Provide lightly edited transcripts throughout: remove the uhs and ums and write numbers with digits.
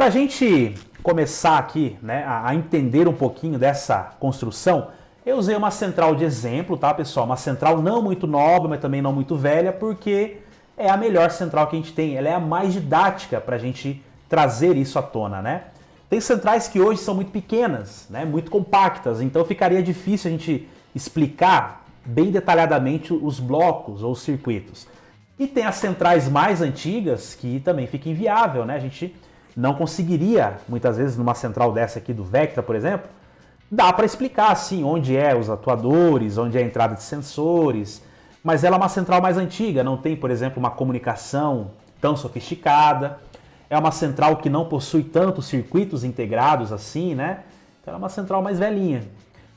para a gente começar aqui, né, a entender um pouquinho dessa construção, eu usei uma central de exemplo, tá, pessoal? Uma central não muito nova, mas também não muito velha, porque é a melhor central que a gente tem. Ela é a mais didática para a gente trazer isso à tona, né? Tem centrais que hoje são muito pequenas, né, muito compactas, então ficaria difícil a gente explicar bem detalhadamente os blocos ou os circuitos. E tem as centrais mais antigas que também fica inviável, né? A gente não conseguiria, muitas vezes, numa central dessa aqui do Vectra, por exemplo, dá para explicar assim onde é os atuadores, onde é a entrada de sensores, mas ela é uma central mais antiga, não tem, por exemplo, uma comunicação tão sofisticada, é uma central que não possui tantos circuitos integrados assim, né? Então é uma central mais velhinha,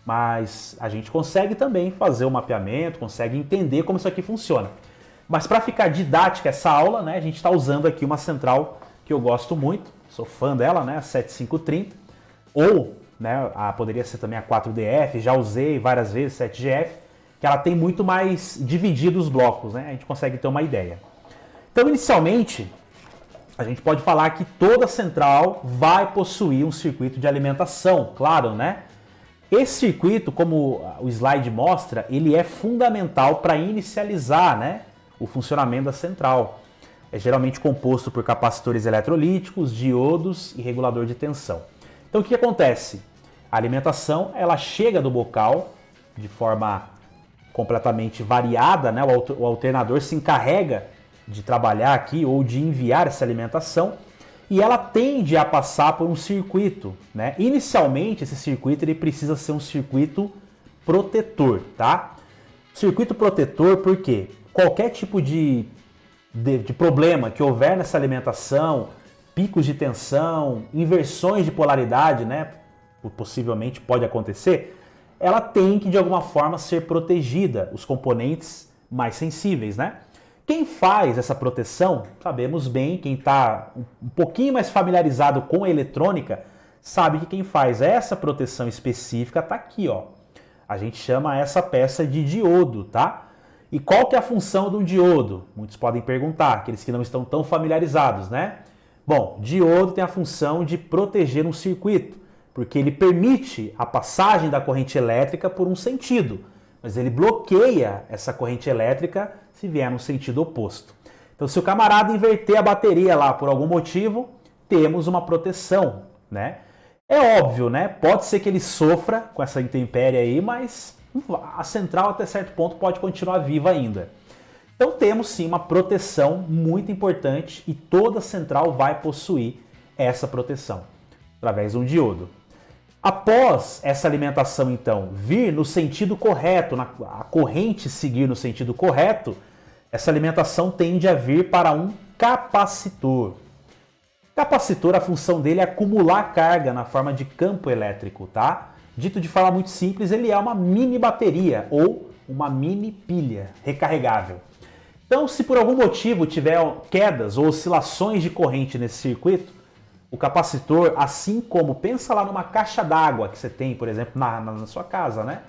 mas a gente consegue também fazer o mapeamento, consegue entender como isso aqui funciona. Mas para ficar didática essa aula, né, a gente está usando aqui uma central que eu gosto muito, sou fã dela, né, a 7530, ou né, poderia ser também a 4DF, já usei várias vezes 7GF, que ela tem muito mais dividido os blocos, né, a gente consegue ter uma ideia. Então, inicialmente, a gente pode falar que toda central vai possuir um circuito de alimentação, claro, né? Esse circuito, como o slide mostra, ele é fundamental para inicializar, né, o funcionamento da central. É geralmente composto por capacitores eletrolíticos, diodos e regulador de tensão. Então o que acontece? A alimentação ela chega do bocal de forma completamente variada, né? O alternador se encarrega de trabalhar aqui ou de enviar essa alimentação e ela tende a passar por um circuito, né? Inicialmente esse circuito ele precisa ser um circuito protetor, tá? Circuito protetor porque qualquer tipo de problema que houver nessa alimentação, picos de tensão, inversões de polaridade, né? Possivelmente pode acontecer, ela tem que de alguma forma ser protegida, os componentes mais sensíveis, né? Quem faz essa proteção, sabemos bem, quem está um pouquinho mais familiarizado com a eletrônica, sabe que quem faz essa proteção específica está aqui, ó. A gente chama essa peça de diodo, tá? E qual que é a função de um diodo? Muitos podem perguntar, aqueles que não estão tão familiarizados, né? Bom, diodo tem a função de proteger um circuito, porque ele permite a passagem da corrente elétrica por um sentido, mas ele bloqueia essa corrente elétrica se vier no sentido oposto. Então, se o camarada inverter a bateria lá por algum motivo, temos uma proteção, né? É óbvio, né? Pode ser que ele sofra com essa intempérie aí, mas a central até certo ponto pode continuar viva ainda. Então temos sim uma proteção muito importante e toda central vai possuir essa proteção através de um diodo. Após essa alimentação então vir no sentido correto, a corrente seguir no sentido correto, essa alimentação tende a vir para um capacitor. Capacitor, a função dele é acumular carga na forma de campo elétrico, tá? Dito de forma muito simples, ele é uma mini bateria ou uma mini pilha recarregável. Então, se por algum motivo tiver quedas ou oscilações de corrente nesse circuito, o capacitor, assim como, pensa lá numa caixa d'água que você tem, por exemplo, na sua casa, né?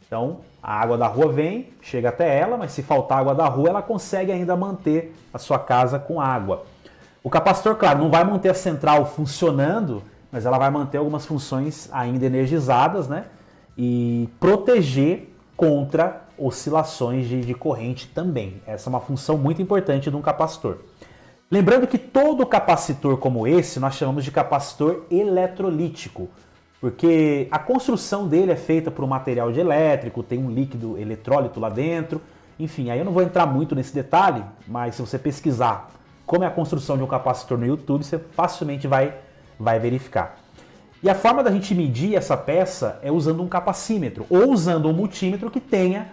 Então, a água da rua vem, chega até ela, mas se faltar água da rua, ela consegue ainda manter a sua casa com água. O capacitor, claro, não vai manter a central funcionando, mas ela vai manter algumas funções ainda energizadas, né? E proteger contra oscilações de corrente também. Essa é uma função muito importante de um capacitor. Lembrando que todo capacitor como esse nós chamamos de capacitor eletrolítico, porque a construção dele é feita por um material de elétrico, tem um líquido eletrólito lá dentro, enfim, aí eu não vou entrar muito nesse detalhe, mas se você pesquisar como é a construção de um capacitor no YouTube, você facilmente vai verificar. E a forma da gente medir essa peça é usando um capacímetro ou usando um multímetro que tenha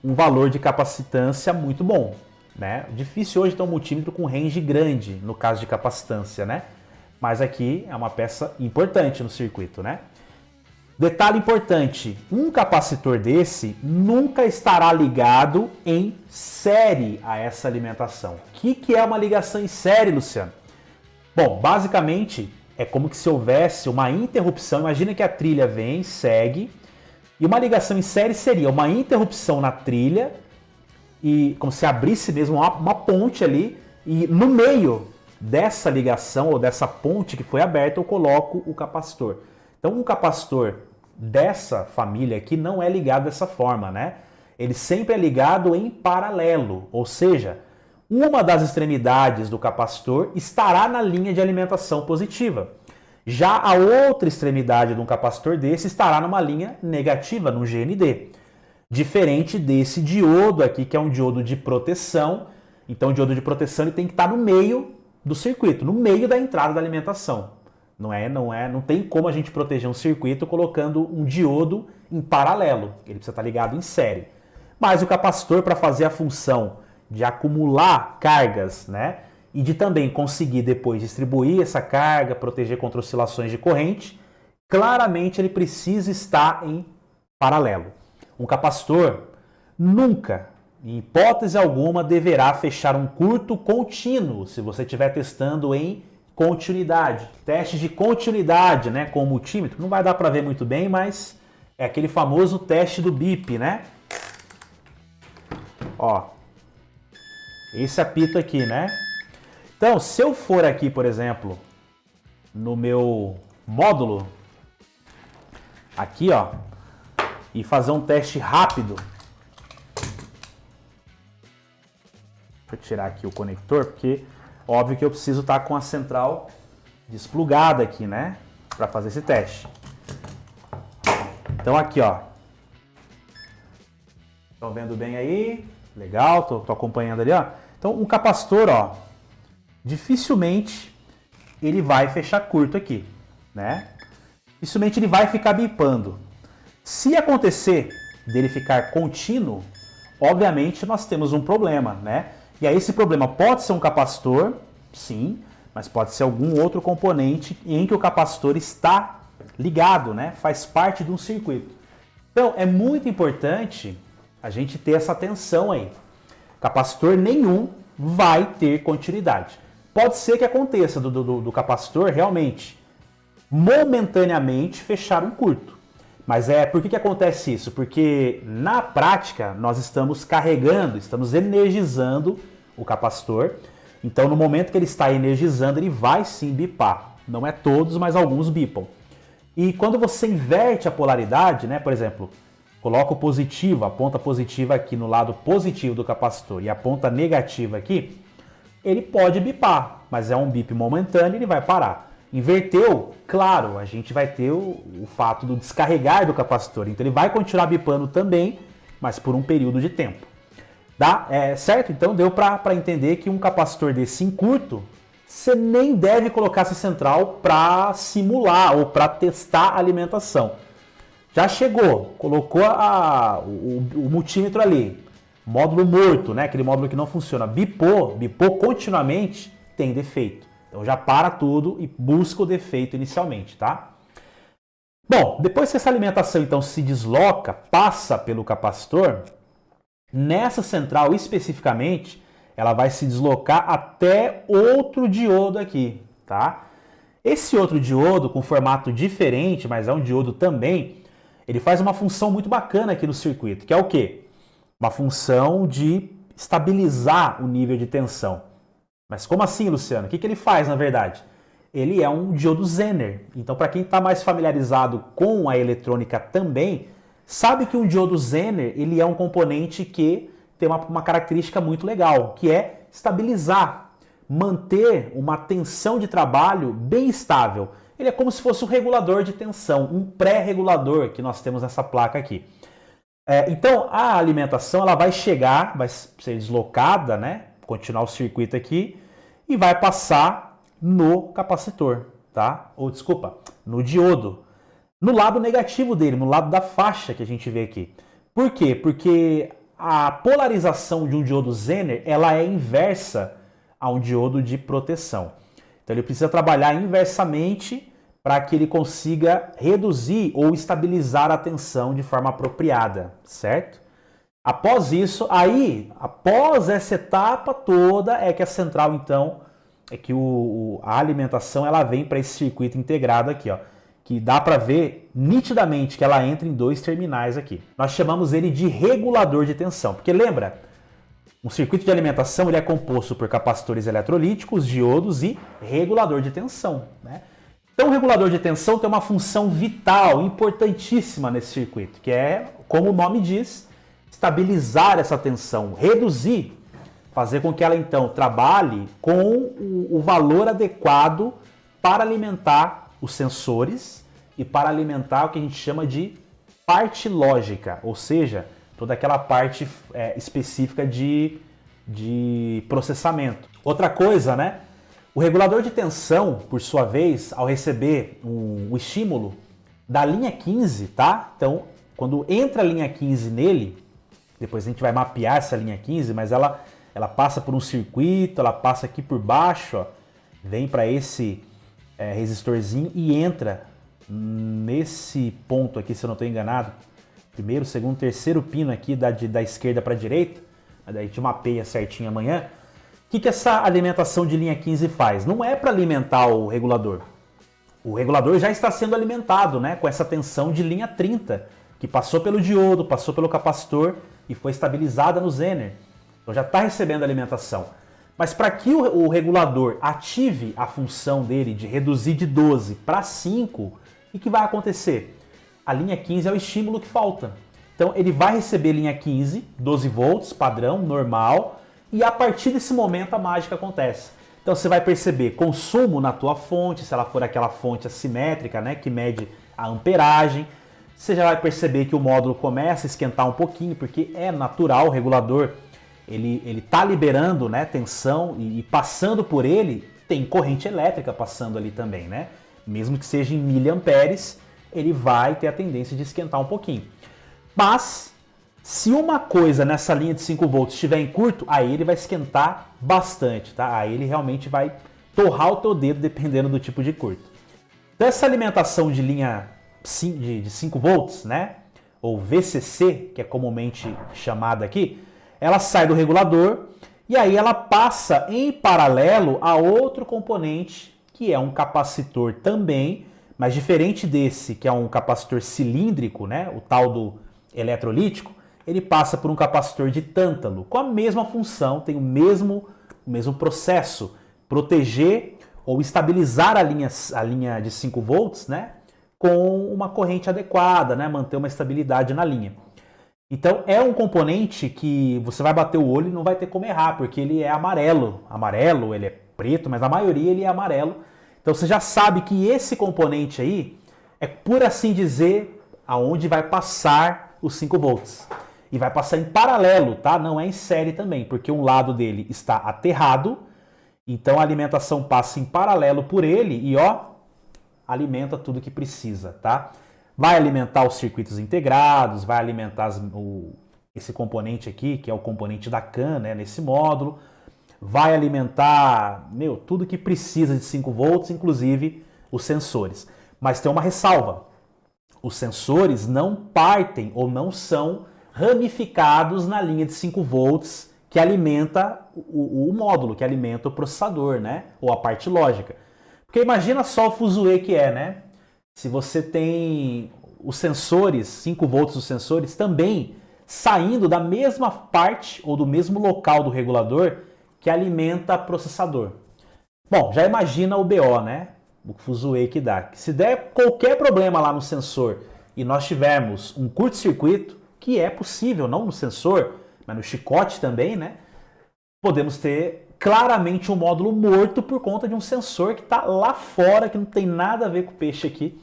um valor de capacitância muito bom, né? Difícil hoje ter um multímetro com range grande no caso de capacitância, né? Mas aqui é uma peça importante no circuito, né? Detalhe importante, um capacitor desse nunca estará ligado em série a essa alimentação. O que é uma ligação em série, Luciano? Bom, basicamente é como que se houvesse uma interrupção. Imagina que a trilha vem, segue, e uma ligação em série seria uma interrupção na trilha, e como se abrisse mesmo uma ponte ali, e no meio dessa ligação ou dessa ponte que foi aberta, eu coloco o capacitor. Então, um capacitor dessa família aqui não é ligado dessa forma, né? Ele sempre é ligado em paralelo, ou seja, uma das extremidades do capacitor estará na linha de alimentação positiva. Já a outra extremidade de um capacitor desse estará numa linha negativa, no GND. Diferente desse diodo aqui, que é um diodo de proteção. Então, o diodo de proteção ele tem que estar no meio do circuito, no meio da entrada da alimentação. Não tem como a gente proteger um circuito colocando um diodo em paralelo. Ele precisa estar ligado em série. Mas o capacitor, para fazer a função de acumular cargas, né, e de também conseguir depois distribuir essa carga, proteger contra oscilações de corrente, claramente ele precisa estar em paralelo. Um capacitor nunca, em hipótese alguma, deverá fechar um curto contínuo se você estiver testando em continuidade. Testes de continuidade, né, com o multímetro, não vai dar para ver muito bem, mas é aquele famoso teste do BIP, né? Ó, esse apito aqui, né? Então, se eu for aqui, por exemplo, no meu módulo, aqui, ó, e fazer um teste rápido. Deixa eu tirar aqui o conector, porque óbvio que eu preciso estar com a central desplugada aqui, né? Para fazer esse teste. Então aqui, ó. Estão vendo bem aí? Legal, tô acompanhando ali, ó. Então um capacitor, ó, dificilmente ele vai fechar curto aqui, né? Dificilmente ele vai ficar bipando. Se acontecer dele ficar contínuo, obviamente nós temos um problema, né? E aí esse problema pode ser um capacitor, sim, mas pode ser algum outro componente em que o capacitor está ligado, né? Faz parte de um circuito. Então é muito importante a gente ter essa atenção aí. Capacitor nenhum vai ter continuidade. Pode ser que aconteça do capacitor realmente, momentaneamente, fechar um curto. Mas por que acontece isso? Porque na prática nós estamos carregando, estamos energizando o capacitor. Então no momento que ele está energizando, ele vai sim bipar. Não é todos, mas alguns bipam. E quando você inverte a polaridade, né, por exemplo, coloca o positivo, a ponta positiva aqui no lado positivo do capacitor e a ponta negativa aqui, ele pode bipar, mas é um bip momentâneo e ele vai parar. Inverteu, claro, a gente vai ter o fato do descarregar do capacitor, então ele vai continuar bipando também, mas por um período de tempo. Dá? Certo? Então deu para entender que um capacitor desse em curto, você nem deve colocar essa central para simular ou para testar a alimentação. Já chegou, colocou o multímetro ali, módulo morto, né? Aquele módulo que não funciona, bipou continuamente, tem defeito. Então já para tudo e busca o defeito inicialmente, tá? Bom, depois que essa alimentação então se desloca, passa pelo capacitor, nessa central especificamente, ela vai se deslocar até outro diodo aqui, tá? Esse outro diodo com formato diferente, mas é um diodo também, ele faz uma função muito bacana aqui no circuito, que é o quê? Uma função de estabilizar o nível de tensão. Mas como assim, Luciano? O que ele faz, na verdade? Ele é um diodo Zener. Então, para quem está mais familiarizado com a eletrônica também, sabe que um diodo Zener ele é um componente que tem uma característica muito legal, que é estabilizar, manter uma tensão de trabalho bem estável. Ele é como se fosse um regulador de tensão, um pré-regulador que nós temos nessa placa aqui. Então, a alimentação ela vai chegar, vai ser deslocada, né? Continuar o circuito aqui e vai passar no capacitor, tá? Ou desculpa, no diodo. No lado negativo dele, no lado da faixa que a gente vê aqui. Por quê? Porque a polarização de um diodo Zener, ela é inversa a um diodo de proteção. Então ele precisa trabalhar inversamente para que ele consiga reduzir ou estabilizar a tensão de forma apropriada, certo? Após isso, após essa etapa toda, é que a central, então, é que a alimentação ela vem para esse circuito integrado aqui, ó, que dá para ver nitidamente que ela entra em dois terminais aqui. Nós chamamos ele de regulador de tensão, porque lembra, Um circuito de alimentação ele é composto por capacitores eletrolíticos, diodos e regulador de tensão, né? Então o regulador de tensão tem uma função vital, importantíssima nesse circuito, que é, como o nome diz, estabilizar essa tensão, reduzir, fazer com que ela então trabalhe com o valor adequado para alimentar os sensores e para alimentar o que a gente chama de parte lógica, ou seja, toda aquela parte específica de processamento. Outra coisa, né? O regulador de tensão, por sua vez, ao receber o estímulo da linha 15, tá? Então, quando entra a linha 15 nele, depois a gente vai mapear essa linha 15, mas ela passa por um circuito, ela passa aqui por baixo, ó, vem para esse resistorzinho e entra nesse ponto aqui, se eu não estou enganado, primeiro, segundo, terceiro pino aqui da esquerda para a direita, daí a gente mapeia certinho amanhã. O que essa alimentação de linha 15 faz? Não é para alimentar o regulador. O regulador já está sendo alimentado, né, com essa tensão de linha 30, que passou pelo diodo, passou pelo capacitor e foi estabilizada no Zener. Então já está recebendo alimentação. Mas para que o regulador ative a função dele de reduzir de 12 para 5, o que vai acontecer? A linha 15 é o estímulo que falta. Então ele vai receber linha 15, 12 volts, padrão, normal, e a partir desse momento a mágica acontece. Então você vai perceber consumo na tua fonte, se ela for aquela fonte assimétrica, né, que mede a amperagem. Você já vai perceber que o módulo começa a esquentar um pouquinho, porque é natural, o regulador ele está liberando, né, tensão e passando por ele tem corrente elétrica passando ali também, né? Mesmo que seja em miliamperes, ele vai ter a tendência de esquentar um pouquinho. Mas se uma coisa nessa linha de 5 volts estiver em curto, aí ele vai esquentar bastante, tá? Aí ele realmente vai torrar o teu dedo dependendo do tipo de curto. Então essa alimentação de linha de 5 volts, né? Ou VCC, que é comumente chamada aqui, ela sai do regulador e aí ela passa em paralelo a outro componente, que é um capacitor também, mas diferente desse, que é um capacitor cilíndrico, né? O tal do eletrolítico, ele passa por um capacitor de tântalo, com a mesma função, tem o mesmo processo, proteger ou estabilizar a linha de 5 volts, né, com uma corrente adequada, né, manter uma estabilidade na linha. Então é um componente que você vai bater o olho e não vai ter como errar, porque ele é amarelo, ele é preto, mas a maioria ele é amarelo. Então você já sabe que esse componente aí é, por assim dizer, aonde vai passar os 5 volts. E vai passar em paralelo, tá? Não é em série também, porque um lado dele está aterrado, então a alimentação passa em paralelo por ele e ó, alimenta tudo que precisa, tá? Vai alimentar os circuitos integrados, vai alimentar esse componente aqui, que é o componente da CAN, né, nesse módulo, vai alimentar, tudo que precisa de 5 volts, inclusive os sensores. Mas tem uma ressalva, os sensores não partem ou não são ramificados na linha de 5 volts que alimenta o módulo, que alimenta o processador, né? Ou a parte lógica. Porque imagina só o fuzuê que é, né? Se você tem os sensores, 5 volts dos sensores, também saindo da mesma parte ou do mesmo local do regulador que alimenta o processador. Bom, já imagina o BO, né? O fuzuê que dá. Se der qualquer problema lá no sensor e nós tivermos um curto-circuito, que é possível, não no sensor, mas no chicote também, né? Podemos ter claramente um módulo morto por conta de um sensor que está lá fora, que não tem nada a ver com o peixe aqui,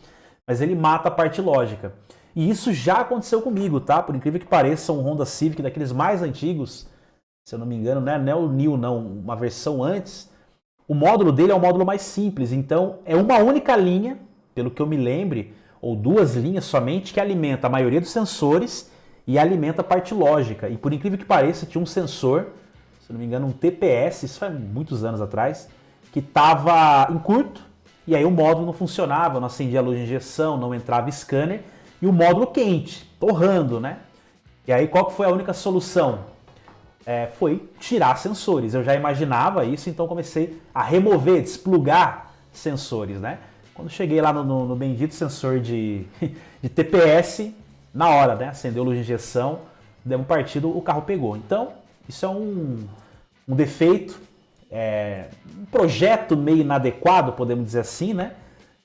mas ele mata a parte lógica. E isso já aconteceu comigo, tá? Por incrível que pareça, um Honda Civic daqueles mais antigos, se eu não me engano, não é o New, não, uma versão antes. O módulo dele é um módulo mais simples, então é uma única linha, pelo que eu me lembre, ou 2 linhas somente, que alimenta a maioria dos sensores e alimenta a parte lógica. E por incrível que pareça, tinha um sensor, se eu não me engano, um TPS, isso faz muitos anos atrás, que estava em curto, e aí o módulo não funcionava, não acendia a luz de injeção, não entrava scanner, e o módulo quente, torrando, né? E aí qual que foi a única solução? Foi tirar sensores. Eu já imaginava isso, então comecei a remover, desplugar sensores, né? Quando cheguei lá no bendito sensor de TPS, na hora, né? Acendeu a luz de injeção, demos partida, o carro pegou. Então, Isso é um defeito, um projeto meio inadequado, podemos dizer assim, né?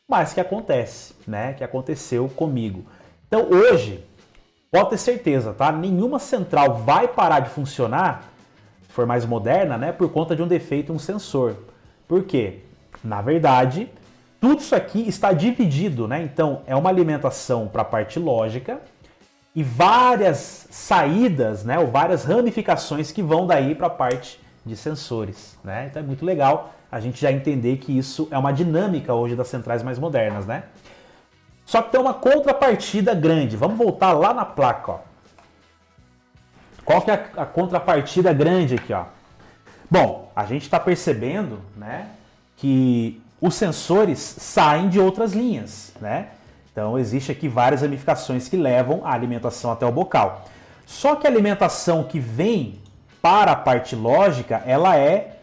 Mas que acontece, né? Que aconteceu comigo. Então hoje, pode ter certeza, tá? Nenhuma central vai parar de funcionar, se for mais moderna, né? Por conta de um defeito em um sensor. Por quê? Na verdade, tudo isso aqui está dividido, né? Então é uma alimentação para a parte lógica e várias saídas, né? Ou várias ramificações que vão daí para a parte de sensores, né? Então é muito legal a gente já entender que isso é uma dinâmica hoje das centrais mais modernas, né? Só que tem uma contrapartida grande. Vamos voltar lá na placa, ó. Qual que é a contrapartida grande aqui, ó? Bom, a gente está percebendo, né, que os sensores saem de outras linhas, né? Então existe aqui várias ramificações que levam a alimentação até o bocal. Só que a alimentação que vem para a parte lógica, ela é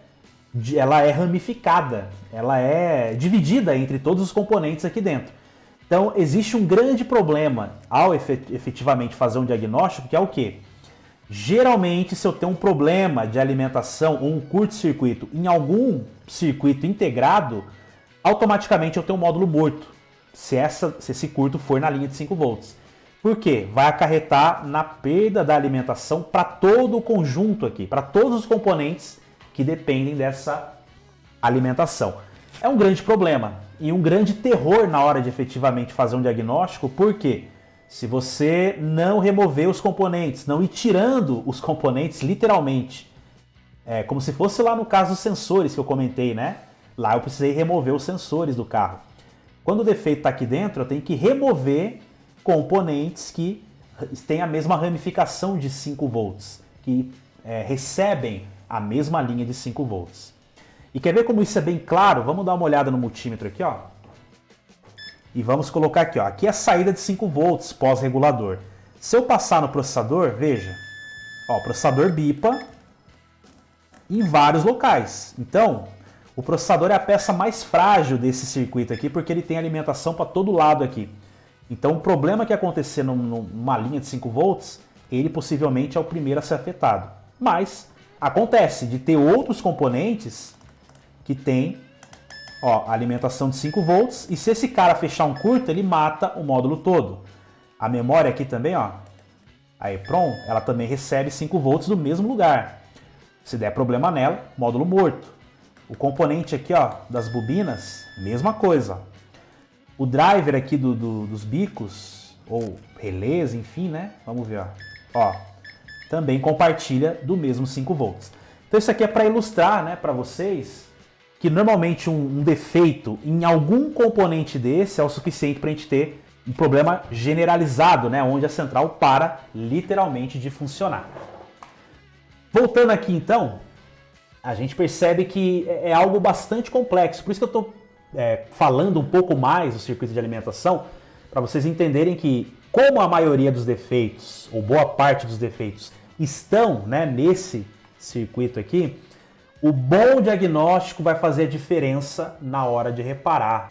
ramificada, ela é dividida entre todos os componentes aqui dentro. Então existe um grande problema ao efetivamente fazer um diagnóstico, que é o quê? Geralmente, se eu tenho um problema de alimentação ou um curto-circuito em algum circuito integrado, automaticamente eu tenho um módulo morto, se esse curto for na linha de 5 volts. Por quê? Vai acarretar na perda da alimentação para todo o conjunto aqui, para todos os componentes que dependem dessa alimentação. É um grande problema e um grande terror na hora de efetivamente fazer um diagnóstico, porque se você não remover os componentes, não ir tirando os componentes literalmente, como se fosse lá no caso dos sensores que eu comentei, né? Lá eu precisei remover os sensores do carro. Quando o defeito está aqui dentro, eu tenho que remover componentes que têm a mesma ramificação de 5 volts, que recebem a mesma linha de 5 volts. E quer ver como isso é bem claro? Vamos dar uma olhada no multímetro aqui, ó. E vamos colocar aqui, ó. Aqui é a saída de 5 volts pós-regulador. Se eu passar no processador, veja, ó, o processador bipa em vários locais. Então, o processador é a peça mais frágil desse circuito aqui, porque ele tem alimentação para todo lado aqui. Então, o problema que acontecer numa linha de 5 volts, ele possivelmente é o primeiro a ser afetado. Mas acontece de ter outros componentes que tem, ó, alimentação de 5 volts, e se esse cara fechar um curto, ele mata o módulo todo. A memória aqui também, ó, a EEPROM, ela também recebe 5 volts do mesmo lugar. Se der problema nela, módulo morto. O componente aqui, ó, das bobinas, mesma coisa. O driver aqui dos bicos, ou relés, enfim, né? Vamos ver, ó, também compartilha do mesmo 5 volts. Então isso aqui é para ilustrar, né, para vocês, que normalmente um defeito em algum componente desse é o suficiente para a gente ter um problema generalizado, né, onde a central para literalmente de funcionar. Voltando aqui então, a gente percebe que é algo bastante complexo, por isso que eu estou falando um pouco mais do circuito de alimentação, para vocês entenderem que, como a maioria dos defeitos, ou boa parte dos defeitos, estão, né, nesse circuito aqui, o bom diagnóstico vai fazer a diferença na hora de reparar.